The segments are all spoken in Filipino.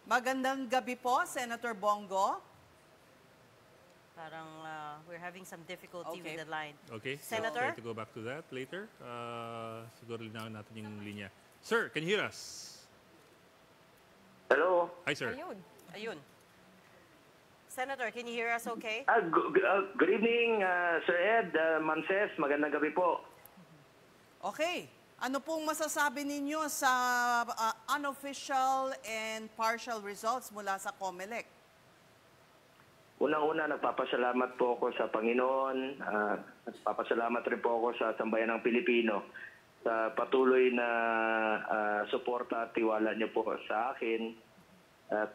Magandang gabi po, Senator Bongo. Parang we're having some difficulty with the line. Okay, Senator? let's try to go back to that later. Siguro linawin natin yung linya. Sir, can you hear us? Hello. Hi, sir. Ayun. Senator, can you hear us okay? Good evening, Sir Ed Manses. Magandang gabi po. Okay. Ano pong masasabi ninyo sa unofficial and partial results mula sa COMELEC? Unang-una, nagpapasalamat po ako sa Panginoon. Nagpapasalamat rin po ako sa Sambayan ng Pilipino sa patuloy na suporta at tiwala niyo po sa akin. At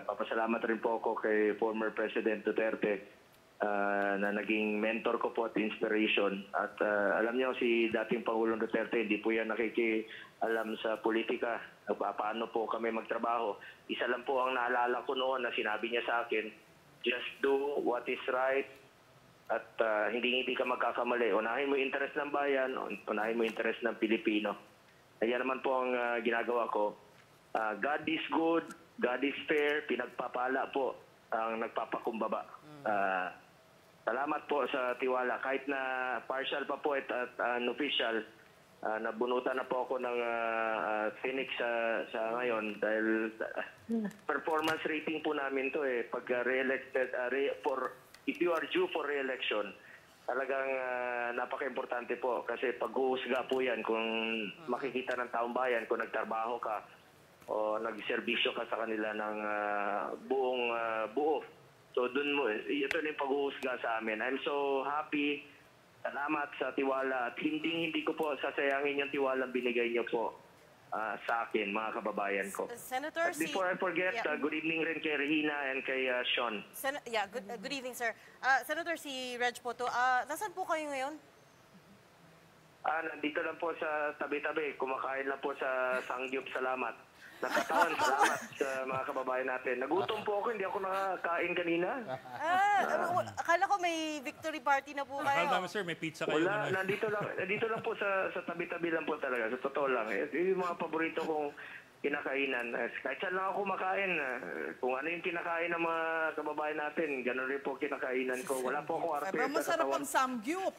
papasalamat rin po ako kay former President Duterte na naging mentor ko po at inspiration. At alam niyo, si dating Pangulong Duterte, hindi po yan nakikialam sa politika. Paano po kami magtrabaho. Isa lang po ang naalala ko noon na sinabi niya sa akin, just do what is right at hindi ka magkakamali. Unahin mo yung interest ng bayan, unahin mo yung interest ng Pilipino. Kaya naman po ang ginagawa ko. God is good, God is fair, pinagpapala po ang nagpapakumbaba. Salamat po sa tiwala. Kahit na partial pa po at unofficial, nabunutan na po ako ng Phoenix sa ngayon dahil performance rating po namin to pag re-elected, if you are due for re-election, talagang napaka-importante po kasi pag-uusga po yan kung makikita ng taong bayan kung nagtrabaho ka o nagserbisyo ka sa kanila ng buo. So dun mo, ito na yung pag-uusga sa amin. I'm so happy. Salamat sa tiwala at hindi ko po sasayangin yung tiwala binigay niyo po sa akin, mga kababayan ko. Senator, at before I forget, good evening rin kay Regina and kay Sean. Good evening, sir. Senator, si Reg po to. Nasaan po kayo ngayon? Nandito lang po sa tabi-tabi. Kumakain lang po sa Sangyup. Salamat. Nakatawan, salamat sa mga kababayan natin. Nagutom po ako, hindi ako nakakain kanina. Akala ko may victory party na po kayo. Akala namin, sir, may pizza kayo. Wala, nandito lang po sa tabi-tabi lang po talaga. Sa totoo lang. Yung mga paborito kong kinakainan. Kahit saan lang ako makain. Kung ano yung kinakain ng mga kababayan natin, gano'n rin po kinakainan ko. Wala po akong arte. Pero masarap ang samgyup.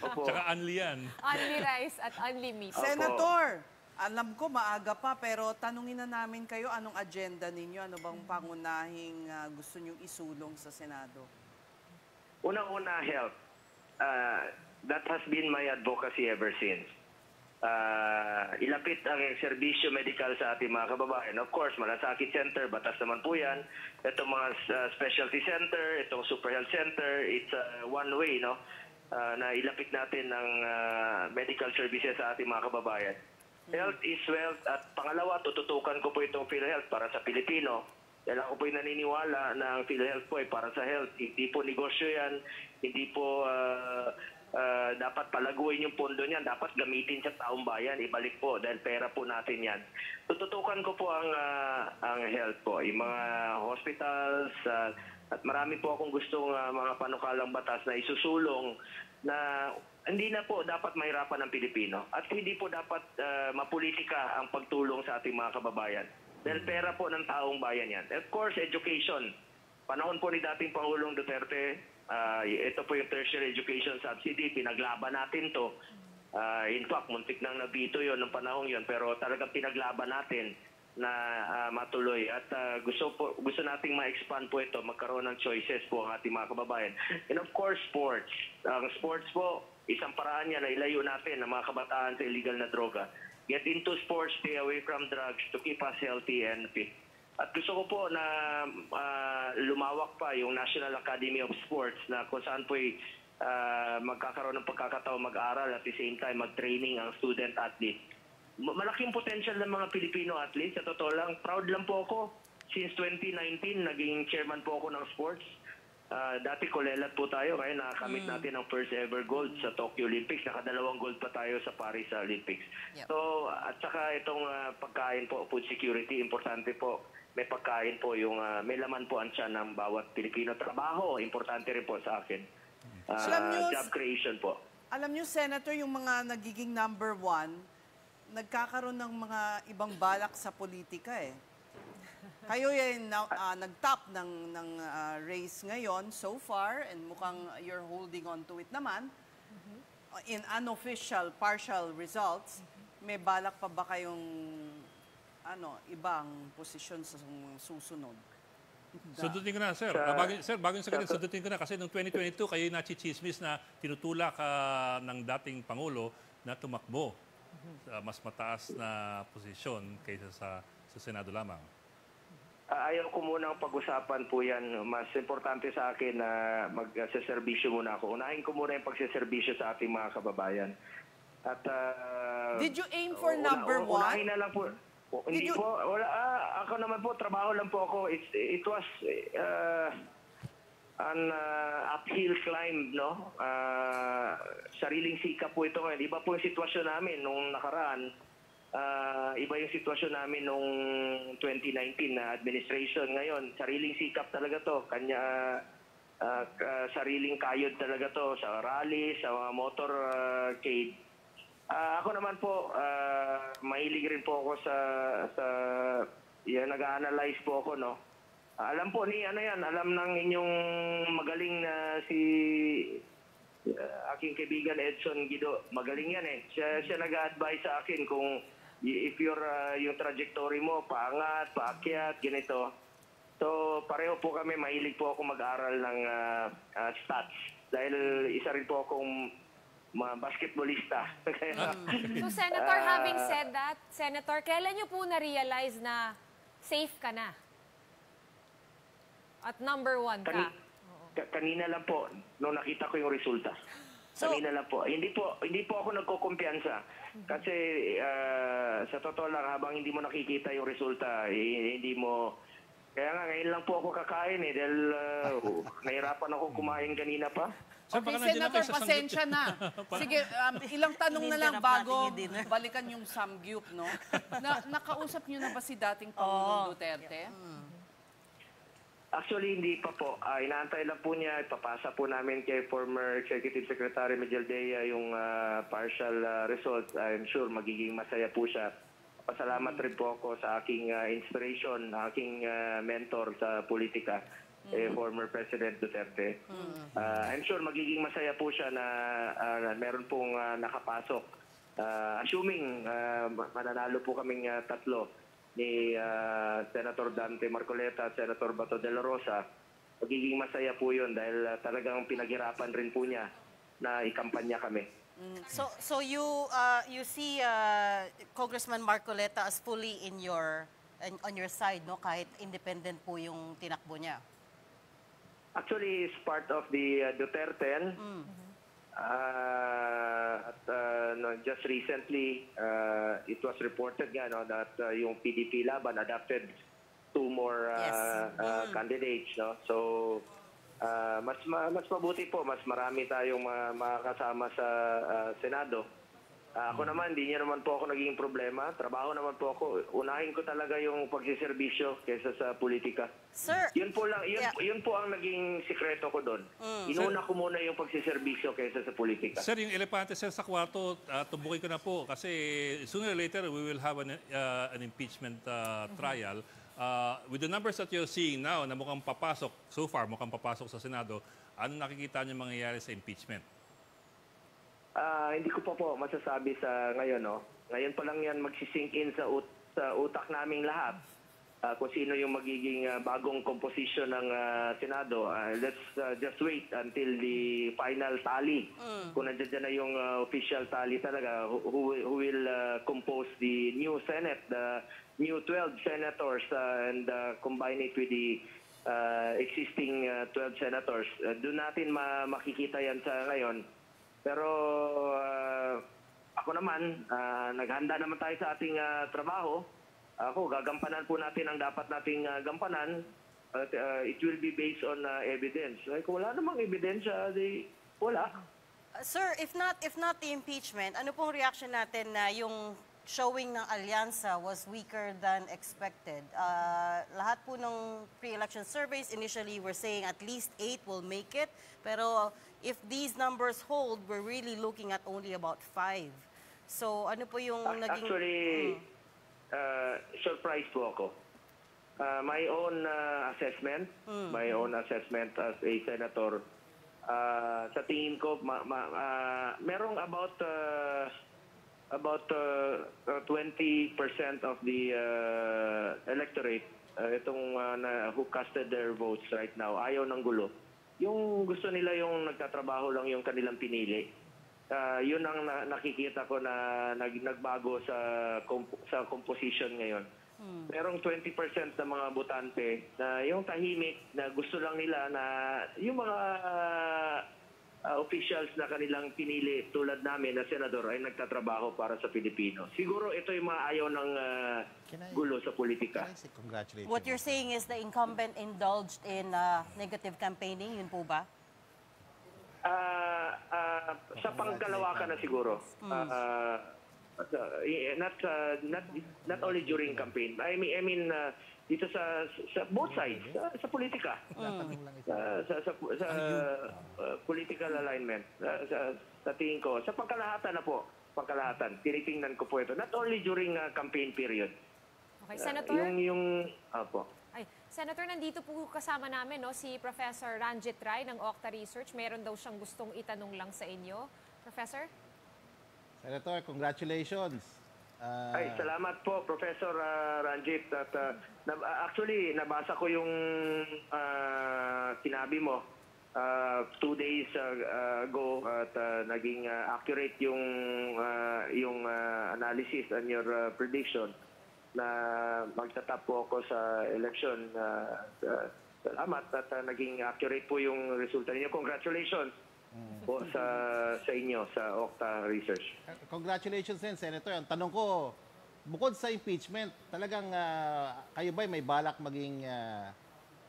Tsaka unli yan. Unli rice at unli meat. Senator, alam ko maaga pa pero tanungin na namin kayo anong agenda ninyo, ano bang pangunahing gusto nyong isulong sa Senado? Unang-una, health. That has been my advocacy ever since. Ilapit ang serbisyo medical sa ating mga kababayan. Of course, Malasakit Center, batas naman po yan. Itong mga specialty center, itong super health center, it's one way, no? Na ilapit natin ang medical services sa ating mga kababayan. Health is wealth. At pangalawa, tututukan ko po itong PhilHealth para sa Pilipino. Dahil ako po'y naniniwala na ang PhilHealth po ay para sa health. Hindi po negosyo yan. Hindi po dapat palaguin yung pondo niyan. Dapat gamitin sa taong bayan. Ibalik po dahil pera po natin yan. Tututukan ko po ang health po. Yung mga hospitals at marami po akong gustong mga panukalang batas na isusulong na hindi na po dapat mahirapan ng Pilipino at hindi po dapat mapolitika ang pagtulong sa ating mga kababayan. Dahil pera po ng taong bayan yan. Of course, education. Panahon po ni dating Pangulong Duterte, ito po yung tertiary education subsidy. Pinaglaban natin to. In fact, muntik nang nabito yon ng panahon yon pero talagang pinaglaban natin na matuloy at gusto nating ma-expand po ito, magkaroon ng choices po ang ating mga kababayan. And of course, sports. Ang sports po, isang paraan niya na ilayo natin ang mga kabataan sa illegal na droga. Get into sports, stay away from drugs to keep us healthy and fit. At gusto ko po na lumawak pa yung National Academy of Sports na kung saan po'y magkakaroon ng pagkakataon mag-aral at the same time mag-training ang student athlete. Malaking potential ng mga Filipino athletes. Sa totoo lang, proud lang po ako. Since 2019, naging chairman po ako ng sports. Dati kulelat po tayo, kaya nakakamit natin ang first ever gold sa Tokyo Olympics. Nakadalawang gold pa tayo sa Paris Olympics. Yep. So, at saka itong pagkain po, food security, importante po. May pagkain po, yung may laman po ang tiyan ng bawat Pilipino. Trabaho, importante rin po sa akin. Job creation po. Alam niyo, Senator, yung mga nagiging number one, nagkakaroon ng mga ibang balak sa politika eh. Kayo yung nag-top ng race ngayon so far and mukhang you're holding on to it naman. In unofficial, partial results, may balak pa ba kayong ibang posisyon sa susunod? Sundutin ko na, sir. Bago yung sagutin, sundutin ko na. Kasi noong 2022, kayo nachichismis na tinutulak ng dating Pangulo na tumakbo sa mas mataas na posisyon kaysa sa Senado lamang. Ayaw ko munang pag-usapan po yan. Mas importante sa akin na magseserbisyo muna ako. Unahin ko muna yung pagseserbisyo sa ating mga kababayan. At Did you aim for number one? Unahin na lang po. Hindi po. Wala, ako naman po, trabaho lang po ako. It was an uphill climb, no? Sariling sikap po ito ngayon. Iba po yung sitwasyon namin nung nakaraan. Iba yung sitwasyon namin nung 2019 na administration. Ngayon, sariling sikap talaga to. Sariling kayod talaga to sa rally, sa mga motorcade. Ako naman po, mahilig rin po ako sa nag-a-analyze po ako, no? Alam po alam ng inyong magaling na aking kaibigan Edson Guido. Magaling yan eh. Siya nag-a-advise sa akin kung if yung trajectory mo, paangat, paakyat, ganito. So, pareho po kami, mahilig po ako mag-aral ng stats. Dahil isa rin po akong basketballista. So, Senator, having said that, Senator, kailan niyo po na-realize na safe ka na? At number one ka? Kanina lang po, nung nakita ko yung resulta. Kanina lang po. Hindi po ako nagkukumpiyansa. Kasi sa totoo lang, habang hindi mo nakikita yung resulta, hindi mo... Kaya nga, ngayon lang po ako kakain dahil nahirapan ako kumain kanina pa. Sir, Okay, baka nandiyan na Senator, kayo sa pasensya na. Sige, ilang tanong na lang Hinihintay bago natin yung dinner. balikan yung samgyup, no? Nakausap niyo na ba si dating Pangulong Duterte? Actually, hindi pa po. Inaantay lang po niya. Ipapasa po namin kay former Executive Secretary Miguel Dea yung partial results. I'm sure magiging masaya po siya. Pasalamat rin po ako sa aking inspiration, aking mentor sa politika, former President Duterte. I'm sure magiging masaya po siya na meron pong nakapasok. Assuming mananalo po kaming tatlo ni Senator Dante Marcoleta at Senator Bato de la Rosa, magiging masaya po yun dahil talagang pinaghirapan rin po niya na ikampanya kami. So you see Congressman Marcoleta as fully on your side, no? Kahit independent po yung tinakbo niya. Actually, it's part of the Duterte. Just recently, it was reported that yung PDP Laban adopted 2 more candidates. No? So, mas mabuti po, mas marami tayong makakasama sa Senado. Ako naman, hindi niya naman po ako naging problema. Trabaho naman po ako. Unahin ko talaga yung pagsiservisyo kaysa sa politika. Sir, Yun po ang naging sikreto ko doon. Inuna ko muna yung pagsiservisyo kaysa sa politika. Sir, yung elepante sir sa kwarto, tumbukin ko na po kasi sooner or later we will have an impeachment trial. With the numbers that you're seeing now na mukhang papasok, so far mukhang papasok sa Senado, ano nakikita niyo mangyayari sa impeachment? Hindi ko pa po masasabi sa ngayon. No? Ngayon pa lang yan magsisink in sa utak naming lahat. Kung sino yung magiging bagong composition ng Senado. Let's just wait until the final tally. Kung nandiyan na yung official tally talaga, who will compose the new Senate, the new 12 senators and combine it with the existing 12 senators. Doon natin makikita yan sa ngayon. Pero ako naman, naghanda naman tayo sa ating trabaho. Ako, gagampanan po natin ang dapat nating gampanan. It will be based on evidence. Kung wala namang ebidensya, wala. Sir, if not the impeachment, ano pong reaction natin na yung showing ng alyansa was weaker than expected? Lahat po ng pre-election surveys, initially we're saying at least 8 will make it. Pero if these numbers hold, we're really looking at only about 5. So ano po yung naging... Actually, surprised po ako. my own assessment, my own assessment as a senator, sa tingin ko, merong about 20% of the electorate, who casted their votes right now, ayaw ng gulo. Yung gusto nila yung nagtatrabaho lang yung kanilang pinili. Yun ang nakikita ko na nagbago sa composition ngayon. Merong 20% ng mga botante na yung tahimik na gusto lang nila na yung mga officials na kanilang pinili tulad namin na senador ay nagtatrabaho para sa Pilipino. Siguro ito yung mga ayaw ng gulo sa politika. Congratulations. What you're saying is the incumbent indulged in negative campaigning, yun po ba? Sa pangkalawakan na siguro. Not only during campaign. I mean dito sa both sides, sa politika. Sa political alignment. Sa tingin ko, sa pangkalahatan na po. Pangkalahatan. Tinitingnan ko po ito. Not only during campaign period. Okay, Senator? Senator, nandito po kasama namin si Professor Ranjit Rai ng Octa Research. Meron daw siyang gustong itanong lang sa inyo. Professor? Senator, congratulations. Salamat po, Professor Ranjit. At, actually, nabasa ko yung sinabi mo 2 days ago at naging accurate yung analysis and your prediction na magtatap po ako sa election. Salamat at naging accurate po yung resulta ninyo. Congratulations po sa inyo, sa Octa Research. Congratulations din, Senator. Ang tanong ko, bukod sa impeachment, talagang kayo ba may balak maging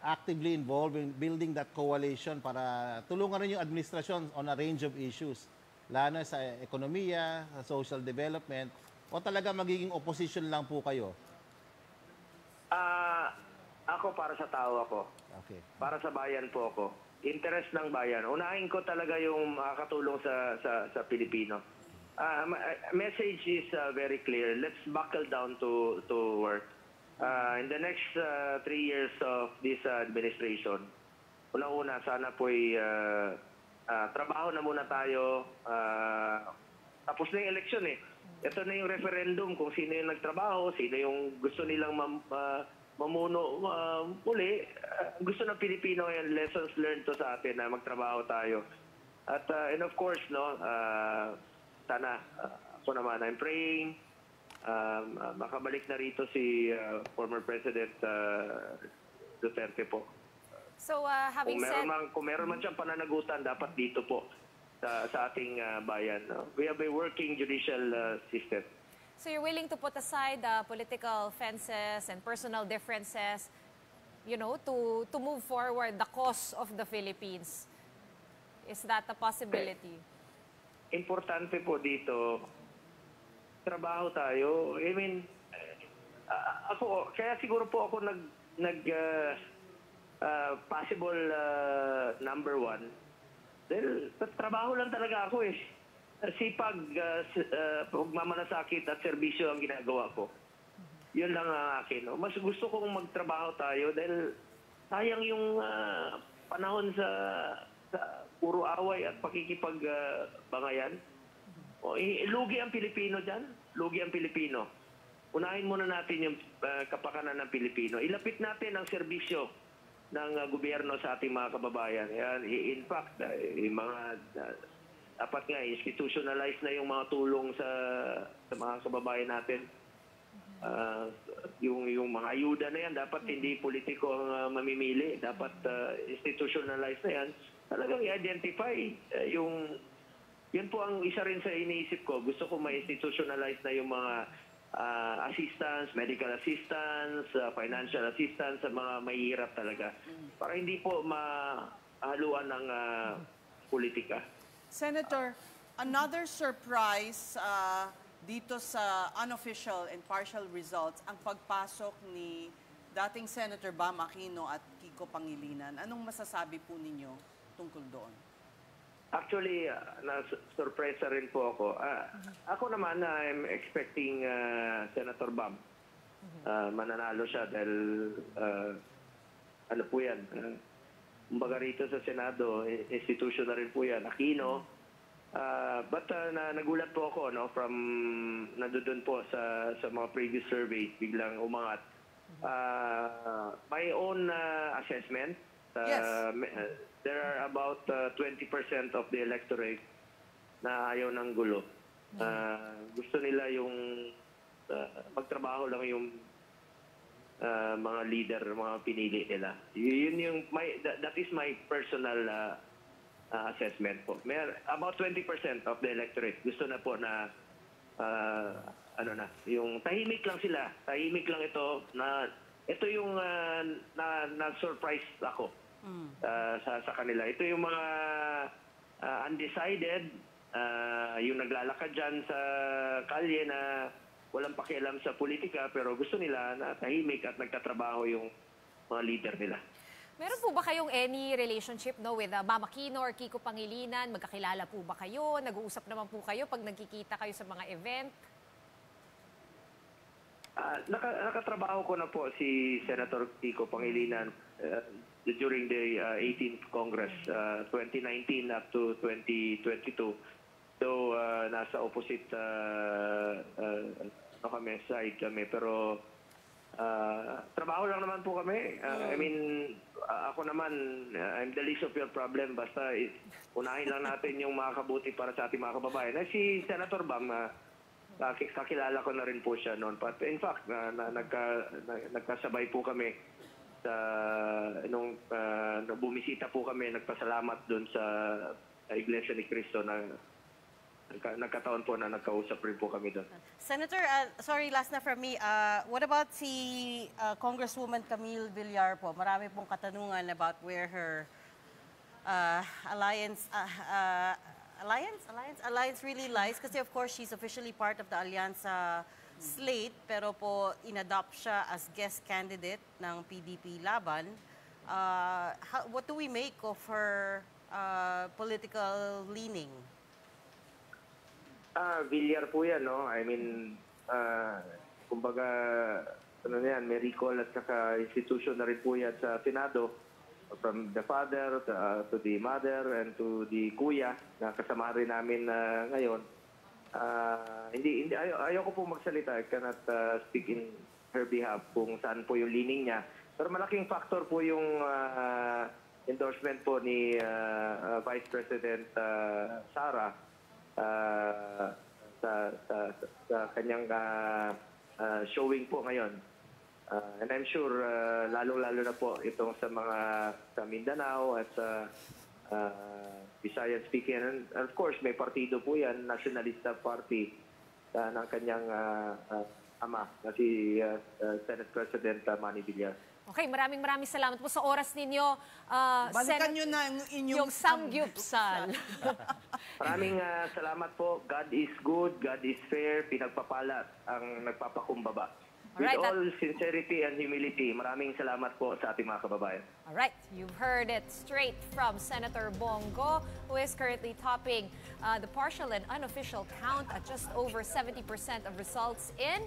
actively involved in building that coalition para tulungan rin yung administrasyon on a range of issues, lalo sa ekonomiya, sa social development, o talaga magiging opposition lang po kayo? Ako para sa tao ako. Okay. Para sa bayan po ako. Interest ng bayan. Unahin ko talaga yung makakatulong sa Pilipino. Message is very clear. Let's buckle down to work. In the next 3 years of this administration, unang-una, sana po'y trabaho na muna tayo. Tapos na yung election eh. Ito na yung referendum kung sino yung nagtrabaho, sino yung gusto nilang mamuno muli. Gusto ng Pilipino yan, lessons learned to sa atin na magtrabaho tayo. At and of course, sana ako naman, I'm praying makabalik na rito si former President Duterte po. So, having Kung meron man siyang pananagutan, dapat dito po sa ating bayan. We have a working judicial system. So you're willing to put aside political fences and personal differences, to move forward the cause of the Philippines. Is that a possibility? Importante po dito, trabaho tayo. I mean, kaya siguro po ako possible number 1. Dahil trabaho lang talaga ako eh. Sipag, pagmamalasakit at serbisyo ang ginagawa ko. Yun lang ang akin. Mas gusto kong magtrabaho tayo dahil sayang yung panahon sa puro away at pakikipagbangayan. Lugi ang Pilipino dyan. Lugi ang Pilipino. Unahin muna natin yung kapakanan ng Pilipino. Ilapit natin ang serbisyo ng gobyerno sa ating mga kababayan. In fact, yung mga dapat nga institutionalize na yung mga tulong sa mga kababayan natin. Yung mga ayuda na yan, dapat hindi politiko ang mamimili. Dapat institutionalize na yan. Talagang i-identify yun po ang isa rin sa iniisip ko. Gusto ko ma-institutionalize na yung mga assistance, medical assistance, financial assistance sa mga mahihirap talaga. Para hindi po mahaluan ng politika. Senator, another surprise dito sa unofficial and partial results, ang pagpasok ni dating Senator Bam Aquino at Kiko Pangilinan. Anong masasabi po ninyo tungkol doon? Actually, na-surpresa rin po ako. Ako naman, I'm expecting Senator Bam. mananalo siya dahil ano po yan, kumbaga rito sa Senado, institution na rin po yan, Aquino. But nagulat po ako from nandoon po sa mga previous surveys, biglang umangat. My own assessment, Yes. there are about 20% of the electorate na ayaw ng gulo. Gusto nila yung magtrabaho lang yung mga leader, mga pinili nila. Yun yung that is my personal assessment po. About 20% of the electorate gusto na po na yung tahimik lang sila. Tahimik lang ito yung na-surprise ako sa kanila. Ito yung mga undecided, yung naglalakad dyan sa kalye na walang pakialam sa politika pero gusto nila na tahimik at nagtatrabaho yung mga leader nila. Meron po ba kayong any relationship with Mama Aquino or Kiko Pangilinan? Magkakilala po ba kayo? Nag-uusap naman po kayo pag nagkikita kayo sa mga event? Nakatrabaho ko na po si Senator Kiko Pangilinan during the 18th Congress, 2019 up to 2022. So, nasa opposite side kami. Pero, trabaho lang naman po kami. I mean, ako naman, I'm the least of your problem. Basta, unahin lang natin yung makakabuti para sa ating mga kababayan. Si Senator Bam, kakilala ko na rin po siya noon. But in fact, nagkasabay po kami nung bumisita po kami, nagpasalamat doon sa Iglesia ni Cristo na nagkataon po na nagkausap rin po kami doon. Senator, sorry, last na from me. What about si Congresswoman Camille Villar po? Marami pong katanungan about where her alliance really lies. Kasi of course, she's officially part of the Alyansa slate, pero po inadopt siya as guest candidate ng PDP laban. What do we make of her political leaning? Villar po yan, no? I mean, kumbaga, may recall at saka institution na rin po yan sa Senado. From the father to the mother and to the kuya na kasama rin namin ngayon. Ayaw ko po magsalita. I cannot speak in her behalf kung saan po yung leaning niya. Pero malaking factor po yung endorsement po ni Vice President Sara sa kanyang showing po ngayon. And I'm sure lalong-lalo na po itong sa Mindanao at sa Visayan speaking. And of course, may partido po yan, Nationalista Party ng kanyang ama, na si Senate President Manny Villar. Okay, maraming salamat po sa oras ninyo. Balikan nyo na yung yung samgyupsal. Maraming salamat po. God is good, God is fair, pinagpapalat ang nagpapakumbaba. With Alright, all sincerity and humility, maraming salamat po sa ating mga kababayan. All right, you've heard it straight from Senator Bongo, who is currently topping the partial and unofficial count at just over 70% of results in...